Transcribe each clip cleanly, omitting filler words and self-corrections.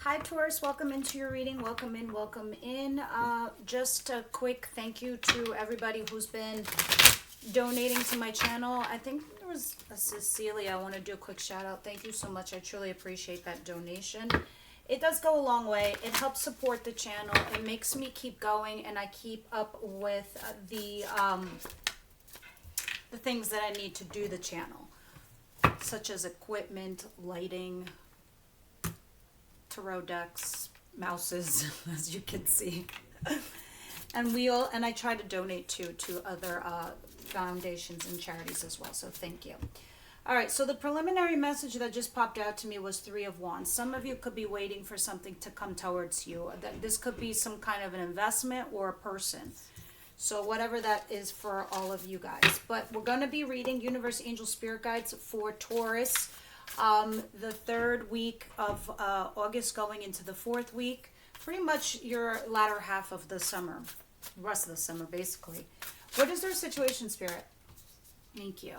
Hi Taurus, welcome into your reading. Welcome in, welcome in. Just a quick thank you to everybody who's been donating to my channel. I think there was a Cecilia. I want to do a quick shout out. Thank you so much. I truly appreciate that donation. It does go a long way. It helps support the channel. It makes me keep going, and I keep up with the things that I need to do the channel, such as equipment, lighting, tarot decks, mouses, as you can see, and I try to donate to other foundations and charities as well. So thank you. All right, so the preliminary message that just popped out to me was Three of Wands. Some of you could be waiting for something to come towards you. This could be some kind of an investment or a person. So whatever that is for all of you guys. But we're going to be reading Universe Angel Spirit Guides for Taurus. The third week of August going into the fourth week. Pretty much your latter half of the summer. Rest of the summer, basically. What is their situation, Spirit? Thank you.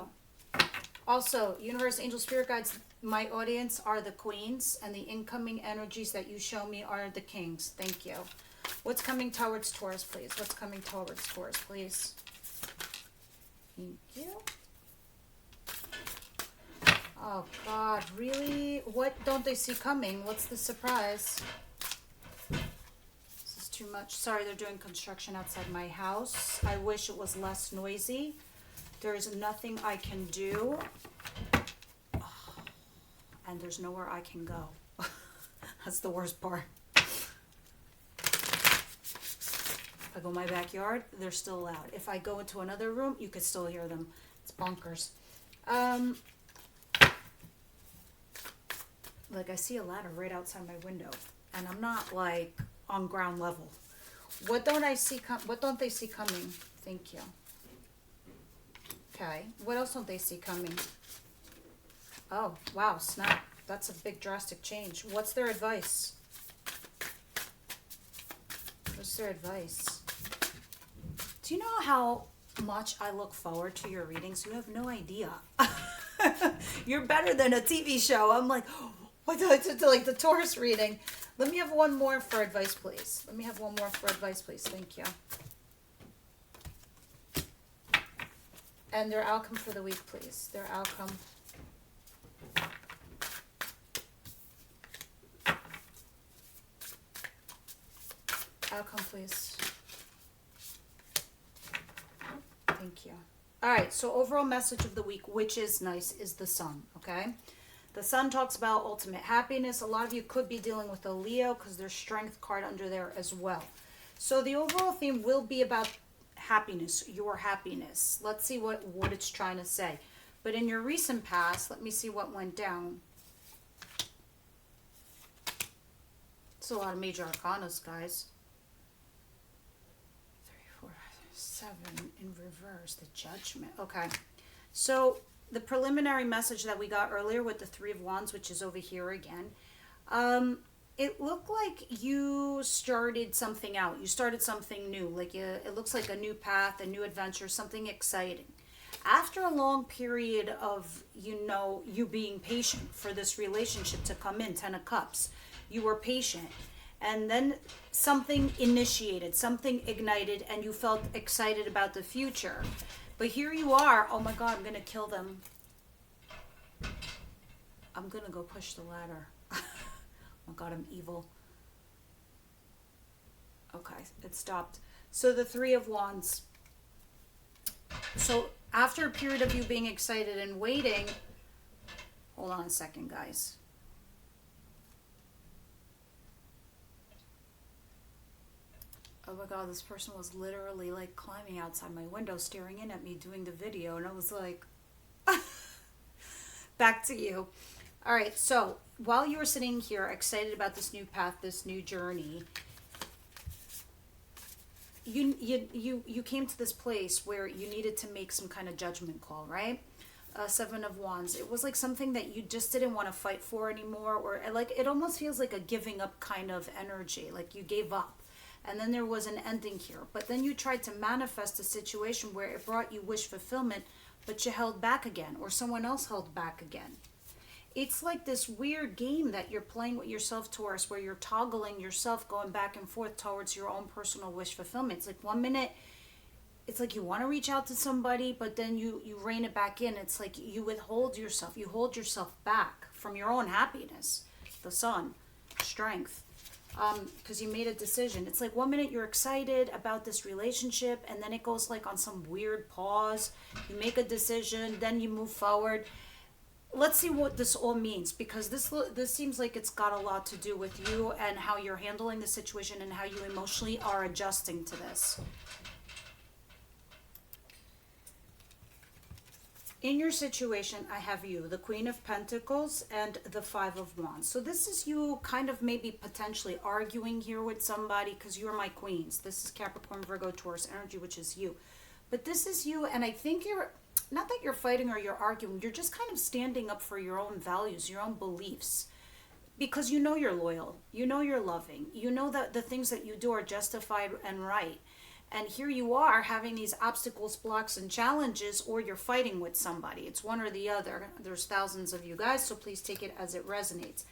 Also, Universe Angel Spirit Guides, my audience are the queens, and the incoming energies that you show me are the kings. Thank you. What's coming towards Taurus, please? What's coming towards Taurus, please? Thank you. Oh, God, really? What don't they see coming? What's the surprise? This is too much. Sorry, they're doing construction outside my house. I wish it was less noisy. There is nothing I can do. Oh, and there's nowhere I can go. That's the worst part. If I go in my backyard, they're still loud. If I go into another room, you could still hear them. It's bonkers. Like, I see a ladder right outside my window, and I'm not like on ground level. What don't I see? What don't they see coming? Thank you. Okay. What else don't they see coming? Oh, wow, snap. That's a big drastic change. What's their advice? What's their advice? Do you know how much I look forward to your readings? You have no idea. You're better than a TV show. I'm like, what like the Taurus reading. Let me have one more for advice, please. Let me have one more for advice, please. Thank you. And their outcome for the week, please. Their outcome. Outcome, please. Thank you. All right, so overall message of the week, which is nice, is the Sun, okay? The Sun talks about ultimate happiness. A lot of you could be dealing with a Leo because there's Strength card under there as well. So the overall theme will be about happiness, your happiness. Let's see what it's trying to say. But in your recent past, let me see what went down. It's a lot of major arcanas, guys. 3, 4, 7 in reverse, the Judgment. Okay, so the preliminary message that we got earlier with the Three of Wands, which is over here again, it looked like you started something out. You started something new. Like it looks like a new path, a new adventure, something exciting. After a long period of, you being patient for this relationship to come in, 10 of Cups, you were patient. And then something initiated, something ignited, and you felt excited about the future. But here you are. Oh my God, I'm going to kill them. I'm going to go push the ladder. Oh God, I'm evil. Okay, it stopped. So the Three of Wands. So after a period of you being excited and waiting, hold on a second, guys. Oh my God, this person was literally like climbing outside my window, staring in at me doing the video. And I was like, back to you. All right, so while you were sitting here excited about this new path, this new journey, you came to this place where you needed to make some kind of judgment call, right? 7 of Wands. It was like something that you just didn't want to fight for anymore, or like it almost feels like a giving up kind of energy, like you gave up. And then there was an ending here. But then you tried to manifest a situation where it brought you wish fulfillment, but you held back again, or someone else held back again. It's like this weird game that you're playing with yourself, Taurus, where you're toggling yourself going back and forth towards your own personal wish fulfillment. It's like one minute, it's like you want to reach out to somebody, but then you rein it back in. It's like you withhold yourself. You hold yourself back from your own happiness. The sun, strength. Because you made a decision. It's like one minute you're excited about this relationship, and then it goes like on some weird pause. You make a decision, then you move forward. Let's see what this all means, because this seems like it's got a lot to do with you and how you're handling the situation and how you emotionally are adjusting to this. In your situation, I have you, the Queen of Pentacles and the Five of Wands. So this is you kind of maybe potentially arguing here with somebody, because you're my queens. This is Capricorn, Virgo, Taurus energy, which is you. But this is you, and I think you're, not that you're fighting or you're arguing, you're just kind of standing up for your own values, your own beliefs. Because you know you're loyal, you know you're loving, you know that the things that you do are justified and right. And here you are having these obstacles, blocks, and challenges, or you're fighting with somebody. It's one or the other. There's thousands of you guys, so please take it as it resonates.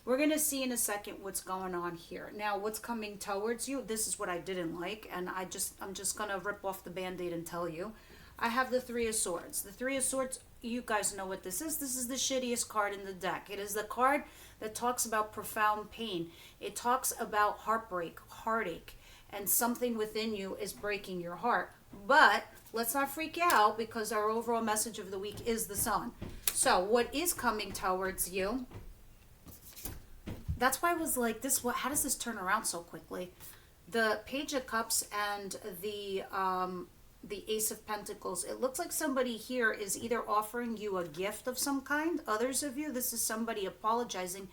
We're going to see in a second what's going on here. Now, what's coming towards you, this is what I didn't like, and I'm just going to rip off the Band-Aid and tell you. I have the Three of Swords. The Three of Swords, you guys know what this is. This is the shittiest card in the deck. It is the card that talks about profound pain. It talks about heartbreak, heartache, and something within you is breaking your heart. But let's not freak out, because our overall message of the week is the sun. So what is coming towards you? That's why I was like, how does this turn around so quickly? The Page of Cups and the Ace of Pentacles. It looks like somebody here is either offering you a gift of some kind. Others of you, this is somebody apologizing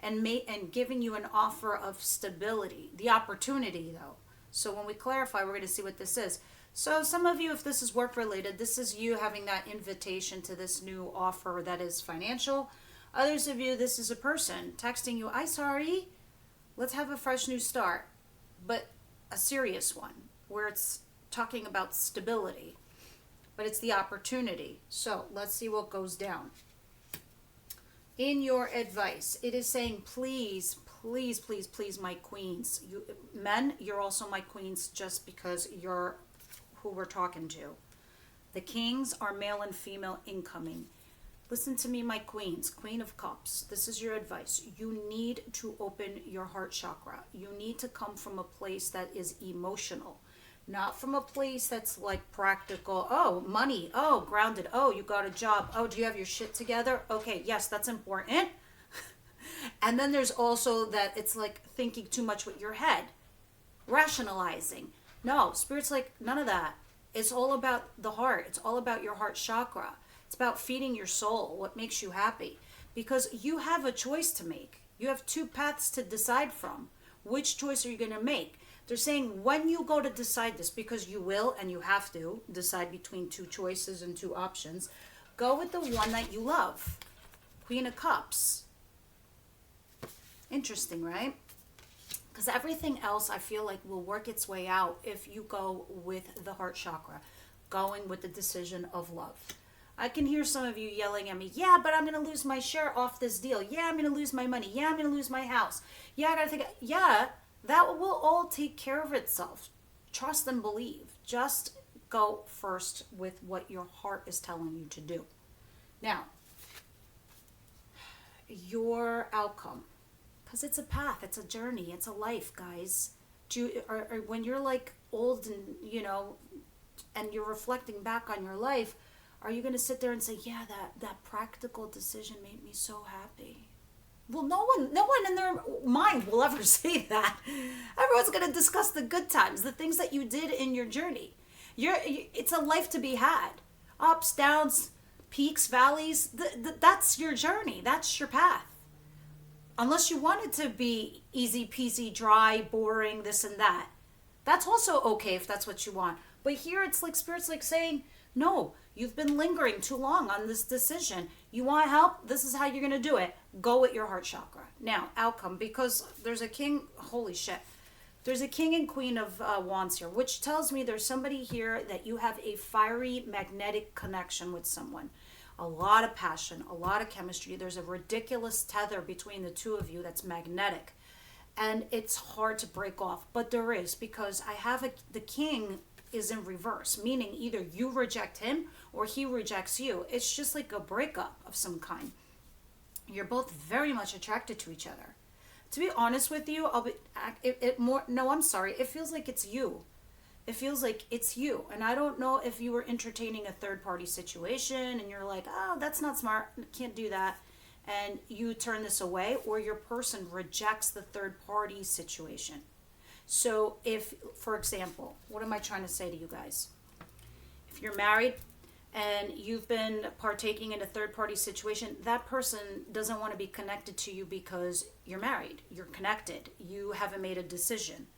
and giving you an offer of stability. The opportunity, though. So when we clarify, we're going to see what this is. So some of you, if this is work related, this is you having that invitation to this new offer that is financial. Others of you, this is a person texting you, "I'm sorry, let's have a fresh new start," but a serious one where it's talking about stability, but it's the opportunity. So let's see what goes down. In your advice, it is saying, please, please, please, please, my queens. You men, you're also my queens just because you're who we're talking to. The kings are male and female incoming. Listen to me, my queens. Queen of Cups, this is your advice. You need to open your heart chakra. You need to come from a place that is emotional, not from a place that's like practical. Oh, money. Oh, grounded. Oh, you got a job. Oh, do you have your shit together? Okay, yes, that's important. And then there's also that it's like thinking too much with your head, rationalizing. No, Spirit's like, none of that. It's all about the heart. It's all about your heart chakra. It's about feeding your soul, what makes you happy. Because you have a choice to make. You have two paths to decide from. Which choice are you going to make? They're saying when you go to decide this, because you will and you have to decide between two choices and two options, go with the one that you love. Queen of Cups. Interesting, right? Because everything else I feel like will work its way out if you go with the heart chakra, going with the decision of love. I can hear some of you yelling at me, yeah, but I'm going to lose my share off this deal. Yeah, I'm going to lose my money. Yeah, I'm going to lose my house. Yeah, I got to think, yeah, that will all take care of itself. Trust and believe. Just go first with what your heart is telling you to do. Now, your outcome. Because it's a path, it's a journey, it's a life, guys. When you're like old and, and you're reflecting back on your life, are you going to sit there and say, yeah, that practical decision made me so happy? Well, no one in their mind will ever say that. Everyone's going to discuss the good times, the things that you did in your journey. It's a life to be had. Ups, downs, peaks, valleys. That's your journey. That's your path. Unless you want it to be easy peasy, dry, boring, this and that. That's also okay if that's what you want. But here it's like Spirit's like saying, no, you've been lingering too long on this decision. You want help? This is how you're going to do it. Go with your heart chakra. Now, outcome, because there's a king, holy shit. There's a king and queen of wands here, which tells me there's somebody here that you have a fiery magnetic connection with someone. a lot of passion, a lot of chemistry. There's a ridiculous tether between the two of you that's magnetic. And it's hard to break off, but there is, because I have the king is in reverse, meaning either you reject him or he rejects you. It's just like a breakup of some kind. You're both very much attracted to each other. To be honest with you, I'm sorry. It feels like it's you. It feels like it's you. And I don't know if you were entertaining a third party situation and you're like, oh, that's not smart, can't do that. And you turn this away, or your person rejects the third party situation. So if, for example, what am I trying to say to you guys? If you're married and you've been partaking in a third party situation, that person doesn't want to be connected to you because you're married, you're connected, you haven't made a decision.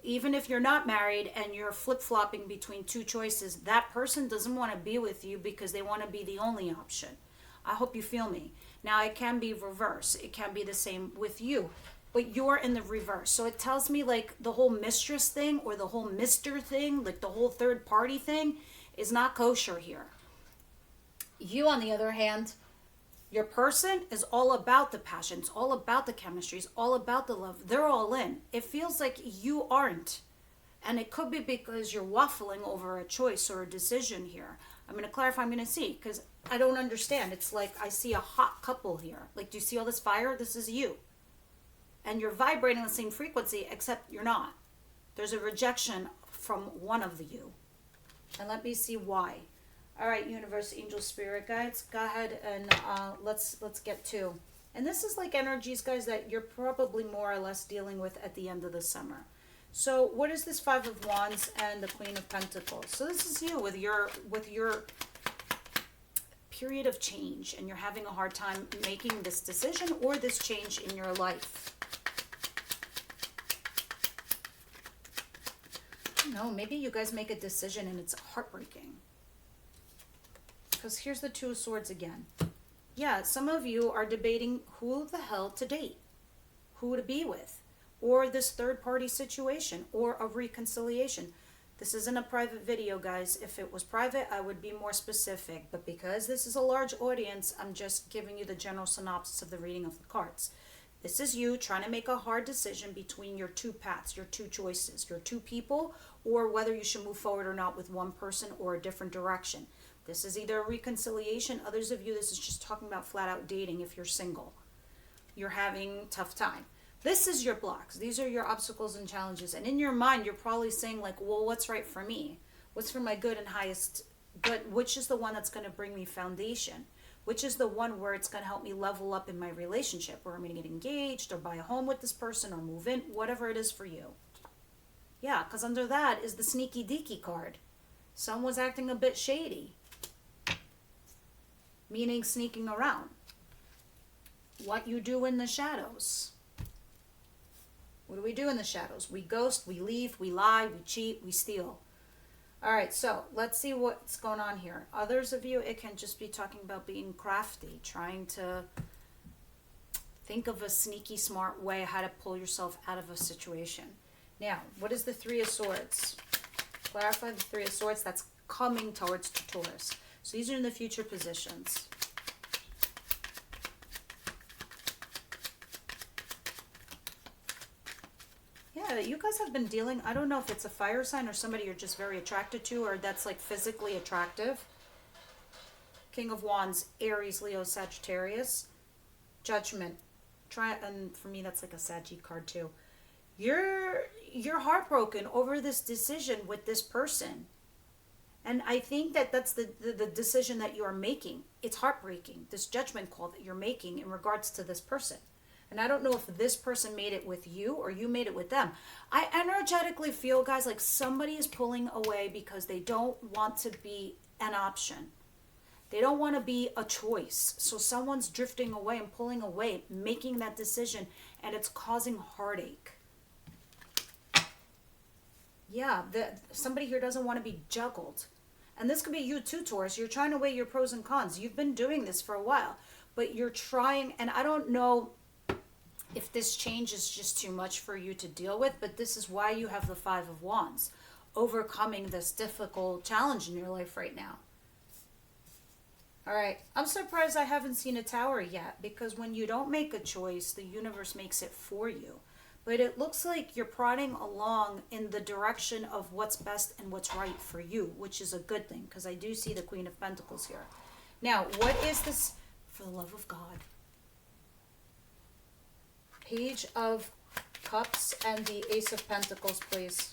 Even if you're not married and you're flip-flopping between two choices, that person doesn't want to be with you because they want to be the only option. I hope you feel me. Now, it can be reverse. It can be the same with you, but you're in the reverse. So it tells me like the whole mistress thing or the whole mister thing, like the whole third party thing is not kosher here. You, on the other hand, your person is all about the passion. It's all about the chemistry. It's all about the love. They're all in. It feels like you aren't. And it could be because you're waffling over a choice or a decision here. I'm going to clarify, I'm going to see, because I don't understand. It's like I see a hot couple here. Like, do you see all this fire? This is you. And you're vibrating the same frequency, except you're not. There's a rejection from one of the you. And let me see why. All right, universe, angel, spirit guides, go ahead and let's get to. And this is like energies, guys, that you're probably more or less dealing with at the end of the summer. So what is this Five of Wands and the Queen of Pentacles? So this is you with your period of change, and you're having a hard time making this decision or this change in your life. No, maybe you guys make a decision and it's heartbreaking. Because here's the Two of Swords again. Yeah, some of you are debating who the hell to date, who to be with, or this third party situation, or a reconciliation. This isn't a private video, guys. If it was private, I would be more specific. But because this is a large audience, I'm just giving you the general synopsis of the reading of the cards. This is you trying to make a hard decision between your two paths, your two choices, your two people, or whether you should move forward or not with one person or a different direction. This is either a reconciliation. Others of you, this is just talking about flat out dating if you're single. You're having a tough time. This is your blocks. These are your obstacles and challenges. And in your mind, you're probably saying like, well, what's right for me? What's for my good and highest good? Which is the one that's going to bring me foundation? Which is the one where it's going to help me level up in my relationship, where I'm going to get engaged or buy a home with this person or move in, whatever it is for you. Yeah, because under that is the sneaky deaky card. Someone's acting a bit shady. Meaning sneaking around. What you do in the shadows. What do we do in the shadows? We ghost, we leave, we lie, we cheat, we steal. All right, so let's see what's going on here. Others of you, it can just be talking about being crafty, trying to think of a sneaky, smart way how to pull yourself out of a situation. Now, what is the Three of Swords? Clarify the Three of Swords. That's coming towards Taurus. So these are in the future positions. Yeah, you guys have been dealing, I don't know if it's a fire sign or somebody you're just very attracted to, or that's like physically attractive. King of Wands, Aries, Leo, Sagittarius. Judgment. And for me, that's like a Saggy card too. You're heartbroken over this decision with this person. And I think that that's the decision that you are making. It's heartbreaking, this judgment call that you're making in regards to this person. And I don't know if this person made it with you or you made it with them. I energetically feel, guys, like somebody is pulling away because they don't want to be an option. They don't want to be a choice. So someone's drifting away and pulling away, making that decision, and it's causing heartache. Yeah, somebody here doesn't want to be juggled. And this could be you too, Taurus. You're trying to weigh your pros and cons. You've been doing this for a while, but you're trying, and I don't know if this change is just too much for you to deal with, but this is why you have the Five of Wands, overcoming this difficult challenge in your life right now. All right. I'm surprised I haven't seen a tower yet, because when you don't make a choice, the universe makes it for you. But it looks like you're prodding along in the direction of what's best and what's right for you, which is a good thing, because I do see the Queen of Pentacles here. Now, what is this? For the love of God. Page of Cups and the Ace of Pentacles, please.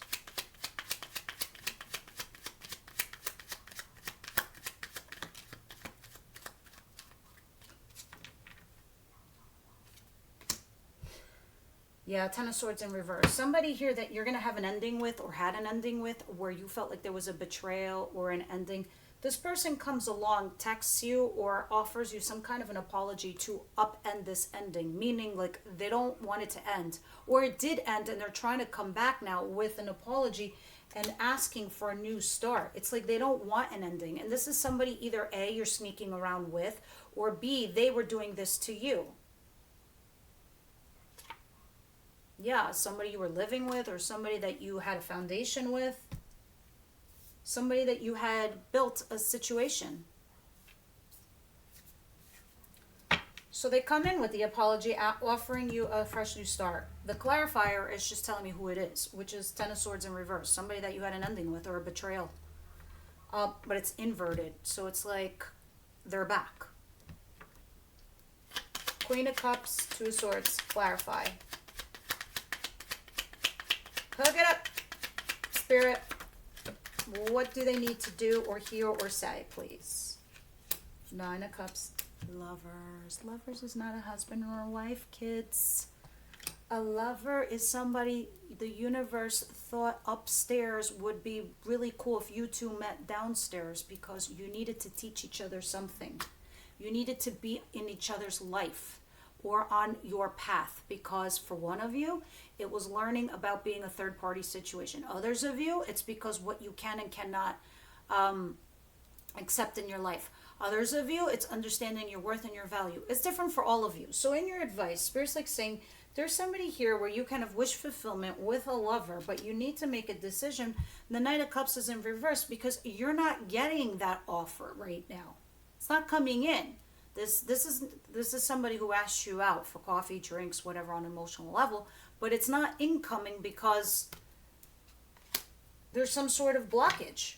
Yeah, Ten of Swords in reverse. Somebody here that you're going to have an ending with, or had an ending with, where you felt like there was a betrayal or an ending. This person comes along, texts you, or offers you some kind of an apology to upend this ending, meaning like they don't want it to end, or it did end and they're trying to come back now with an apology and asking for a new start. It's like they don't want an ending. And this is somebody either A, you're sneaking around with, or B, they were doing this to you. Yeah, somebody you were living with, or somebody that you had a foundation with. Somebody that you had built a situation. So they come in with the apology, offering you a fresh new start. The clarifier is just telling me who it is, which is Ten of Swords in reverse. Somebody that you had an ending with, or a betrayal. But it's inverted, so it's like they're back. Queen of Cups, Two of Swords, clarify. Hook it up, Spirit. What do they need to do or hear or say, please? Nine of Cups, Lovers. Lovers is not a husband or a wife, kids. A lover is somebody the universe thought upstairs would be really cool if you two met downstairs, because you needed to teach each other something. You needed to be in each other's life or on your path, because for one of you, it was learning about being a third party situation. Others of you, it's because what you can and cannot accept in your life. Others of you, it's understanding your worth and your value. It's different for all of you. So in your advice, Spirit's like saying, there's somebody here where you kind of wish fulfillment with a lover, but you need to make a decision. The Knight of Cups is in reverse because you're not getting that offer right now. It's not coming in. This is somebody who asks you out for coffee, drinks, whatever, on an emotional level, but it's not incoming because there's some sort of blockage.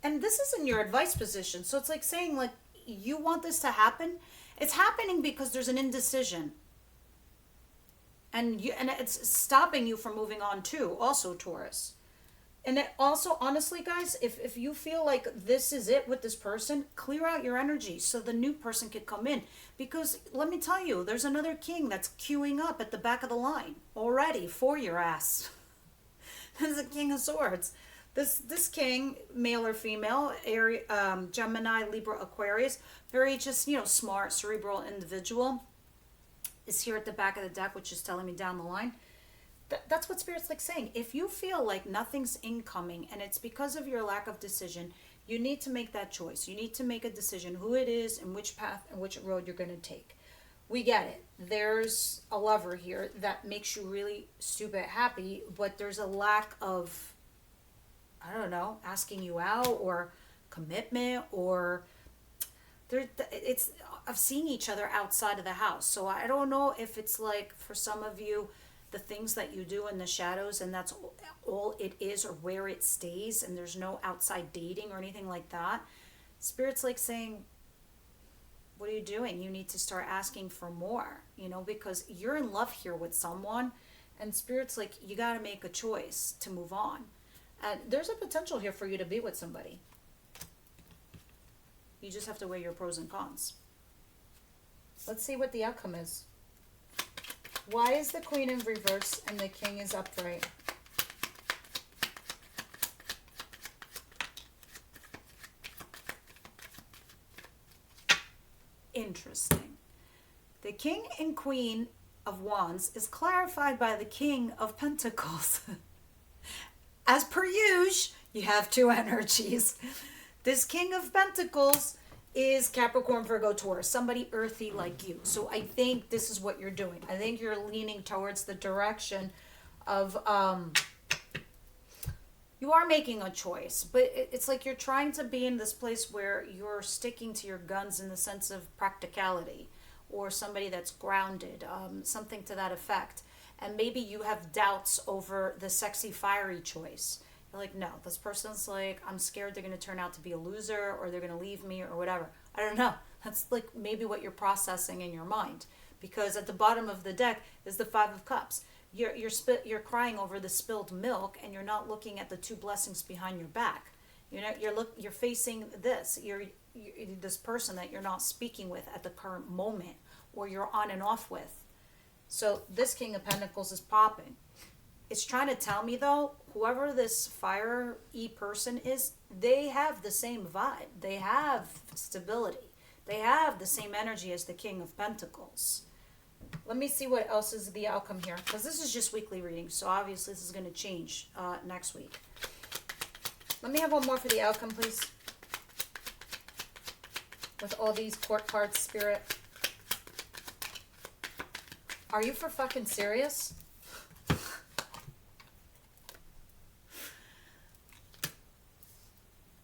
And this is in your advice position. So it's like saying, like, you want this to happen. It's happening because there's an indecision. And it's stopping you from moving on too, also, Taurus. And it also, honestly, guys, if you feel like this is it with this person, clear out your energy so the new person could come in. Because let me tell you, there's another king that's queuing up at the back of the line already for your ass. There's a King of Swords. This king, male or female, Aries, Gemini, Libra, Aquarius, very just, smart, cerebral individual, is here at the back of the deck, which is telling me down the line. That's what Spirit's like saying. If you feel like nothing's incoming and it's because of your lack of decision, you need to make that choice. You need to make a decision who it is and which path and which road you're going to take. We get it. There's a lover here that makes you really stupid happy, but there's a lack of, I don't know, asking you out or commitment, or it's of seeing each other outside of the house. So I don't know if it's like, for some of you, the things that you do in the shadows and that's all it is, or where it stays, and there's no outside dating or anything like that. Spirit's like saying, what are you doing? You need to start asking for more, because you're in love here with someone, and Spirit's like, you got to make a choice to move on. And there's a potential here for you to be with somebody. You just have to weigh your pros and cons. Let's see what the outcome is. Why is the Queen in reverse and the King is upright? Interesting. The King and Queen of Wands is clarified by the King of Pentacles. As per usual, you have two energies. This King of Pentacles is Capricorn, Virgo, Taurus, somebody earthy like you. So I think this is what you're doing. I think you're leaning towards the direction of You are making a choice, but it's like you're trying to be in this place where you're sticking to your guns in the sense of practicality, or somebody that's grounded, something to that effect. And maybe you have doubts over the sexy, fiery choice. You're like, no, this person's like, I'm scared they're going to turn out to be a loser, or they're going to leave me, or whatever. I don't know. That's like maybe what you're processing in your mind. Because at the bottom of the deck is the Five of Cups. You're crying over the spilled milk, and you're not looking at the two blessings behind your back. You know, you're facing this. You're this person that you're not speaking with at the current moment, or you're on and off with. So this King of Pentacles is popping. It's trying to tell me, though, whoever this fire-y person is, they have the same vibe. They have stability. They have the same energy as the King of Pentacles. Let me see what else is the outcome here, because this is just weekly reading, so obviously this is going to change next week. Let me have one more for the outcome, please. With all these court cards, Spirit. Are you for fucking serious?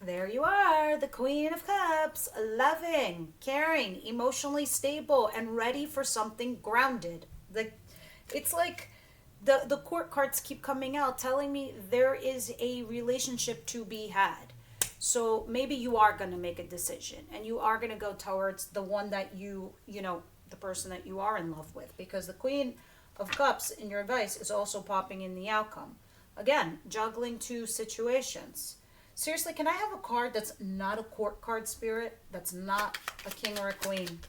There you are, the Queen of Cups, loving, caring, emotionally stable, and ready for something grounded. It's like the court cards keep coming out telling me there is a relationship to be had. So maybe you are going to make a decision, and you are going to go towards the one that you know, the person that you are in love with, because the Queen of Cups in your advice is also popping in the outcome. Again, juggling two situations. Seriously, can I have a card that's not a court card, Spirit? That's not a king or a queen?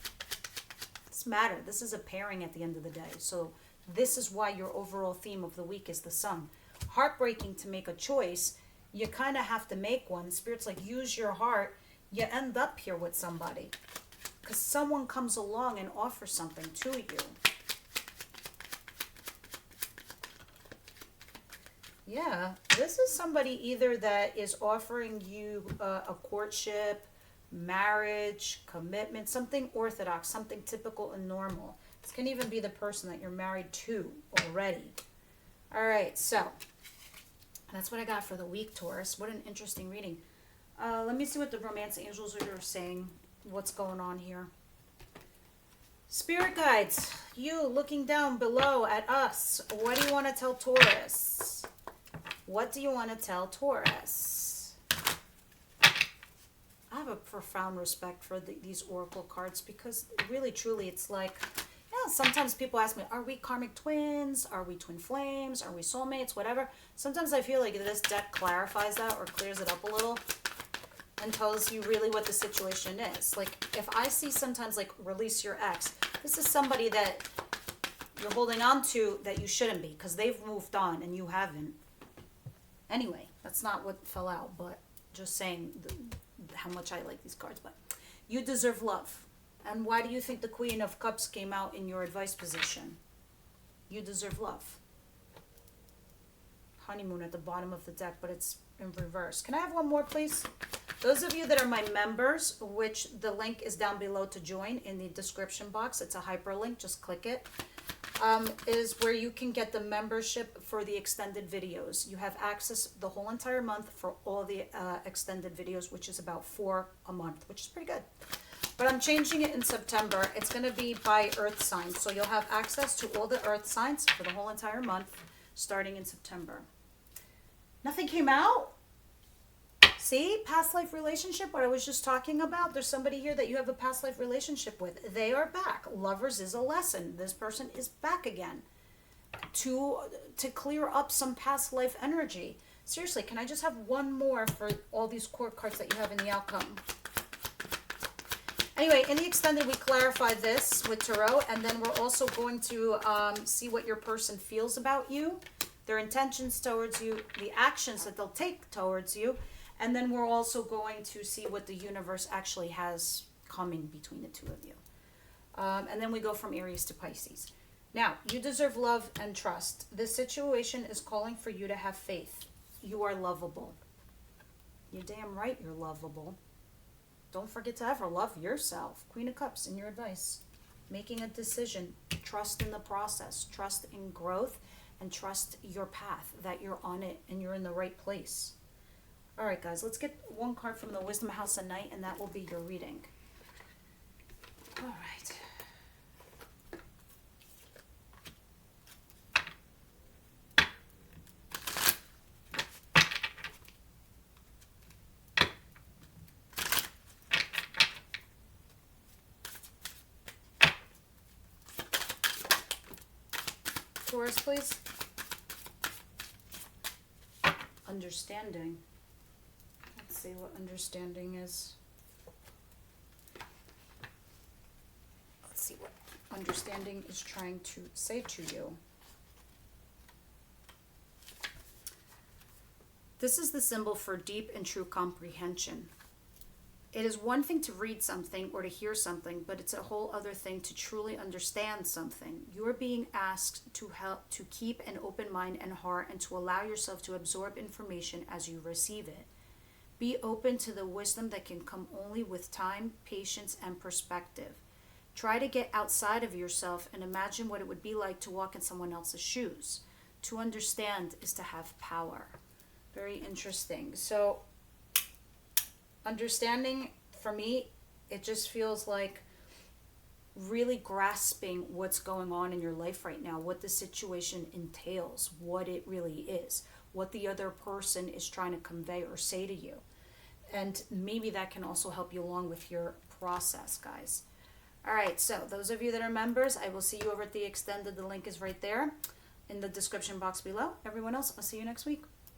This matter. This is a pairing at the end of the day. So this is why your overall theme of the week is the Sun. Heartbreaking to make a choice. You kind of have to make one. Spirit's like, use your heart. You end up here with somebody, because someone comes along and offers something to you. Yeah, this is somebody either that is offering you a courtship, marriage, commitment, something orthodox, something typical and normal. This can even be the person that you're married to already. All right, so that's what I got for the week, Taurus. What an interesting reading. Let me see what the romance angels are saying. What's going on here? Spirit guides, you looking down below at us. What do you want to tell Taurus? What do you want to tell Taurus? I have a profound respect for these oracle cards, because really, truly, it's like, yeah, sometimes people ask me, are we karmic twins? Are we twin flames? Are we soulmates? Whatever. Sometimes I feel like this deck clarifies that, or clears it up a little, and tells you really what the situation is. Like, if I see sometimes, like, release your ex, this is somebody that you're holding on to that you shouldn't be, because they've moved on and you haven't. Anyway, that's not what fell out, but just saying how much I like these cards. But you deserve love. And why do you think the Queen of Cups came out in your advice position? You deserve love. Honeymoon at the bottom of the deck, but it's in reverse. Can I have one more, please? Those of you that are my members, which the link is down below to join in the description box. It's a hyperlink. Just click it. Is where you can get the membership for the extended videos. You have access the whole entire month for all the extended videos, which is about 4 a month, which is pretty good. But I'm changing it in September. It's going to be by earth signs. So you'll have access to all the earth signs for the whole entire month, starting in September. Nothing came out? See, past life relationship, what I was just talking about. There's somebody here that you have a past life relationship with. They are back. Lovers is a lesson. This person is back again to clear up some past life energy. Seriously, can I just have one more for all these court cards that you have in the outcome? Anyway, in the extended, we clarify this with Tarot, and then we're also going to see what your person feels about you, their intentions towards you, the actions that they'll take towards you. And then we're also going to see what the universe actually has coming between the two of you. And then we go from Aries to Pisces. Now, you deserve love and trust. This situation is calling for you to have faith. You are lovable. You're damn right you're lovable. Don't forget to ever love yourself. Queen of Cups in your advice. Making a decision. Trust in the process. Trust in growth. and trust your path, that you're on it and you're in the right place. All right, guys, let's get one card from the Wisdom House of Night, and that will be your reading. All right. Taurus, please. Understanding. Let's see what understanding is. Let's see what understanding is trying to say to you. This is the symbol for deep and true comprehension. It is one thing to read something or to hear something, but it's a whole other thing to truly understand something. You are being asked to help to keep an open mind and heart and to allow yourself to absorb information as you receive it. Be open to the wisdom that can come only with time, patience, and perspective. Try to get outside of yourself and imagine what it would be like to walk in someone else's shoes. To understand is to have power. Very interesting. So, understanding, for me, it just feels like really grasping what's going on in your life right now, what the situation entails, what it really is, what the other person is trying to convey or say to you. And maybe that can also help you along with your process, guys. All right, so those of you that are members, I will see you over at the Extended. The link is right there in the description box below. Everyone else, I'll see you next week.